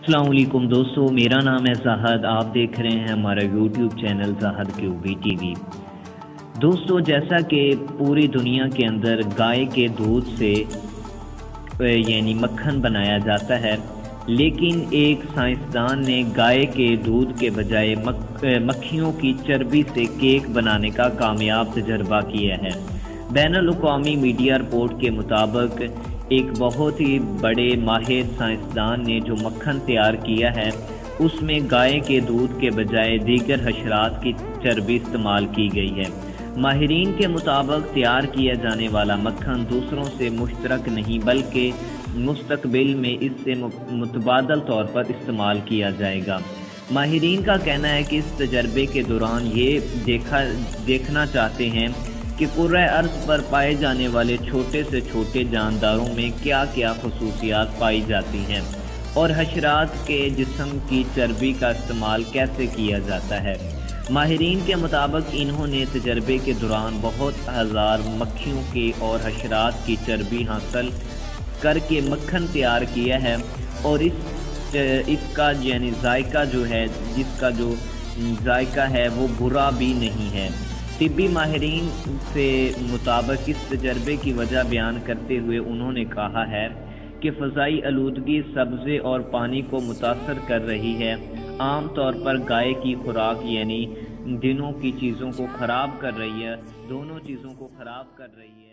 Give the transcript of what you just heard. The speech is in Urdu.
السلام علیکم دوستو، میرا نام ہے زاہد۔ آپ دیکھ رہے ہیں ہمارا یوٹیوب چینل زاہد کیوبی ٹی وی۔ دوستو، جیسا کہ پوری دنیا کے اندر گائے کے دودھ سے یعنی مکھن بنایا جاتا ہے، لیکن ایک سائنسدان نے گائے کے دودھ کے بجائے مکھیوں کی چربی سے کیک بنانے کا کامیاب تجربہ کیا ہے۔ بین الاقوامی میڈیا رپورٹ کے مطابق ایک بہت ہی بڑے ماہر سائنسدان نے جو مکھن تیار کیا ہے، اس میں گائے کے دودھ کے بجائے دیگر حشرات کی چربی استعمال کی گئی ہے۔ ماہرین کے مطابق تیار کیا جانے والا مکھن دوسروں سے مشترک نہیں بلکہ مستقبل میں اس سے متبادل طور پر استعمال کیا جائے گا۔ ماہرین کا کہنا ہے کہ اس تجربے کے دوران یہ دیکھنا چاہتے ہیں کہ کرۂ ارض پر پائے جانے والے چھوٹے سے چھوٹے جانداروں میں کیا کیا خصوصیات پائی جاتی ہیں اور حشرات کے جسم کی چربی کا استعمال کیسے کیا جاتا ہے۔ ماہرین کے مطابق انہوں نے تجربے کے دوران بہت ہزار مکھیوں کے اور حشرات کی چربی حاصل کر کے مکھن تیار کیا ہے، اور اس کا یعنی ذائقہ جو ہے، جس کا جو ذائقہ ہے وہ برا بھی نہیں ہے۔ طبی ماہرین سے مطابق اس تجربے کی وجہ بیان کرتے ہوئے انہوں نے کہا ہے کہ فضائی آلودگی سبزے اور پانی کو متاثر کر رہی ہے۔ عام طور پر گائے کی خوراک یعنی دنوں کی چیزوں کو خراب کر رہی ہے، دونوں چیزوں کو خراب کر رہی ہے۔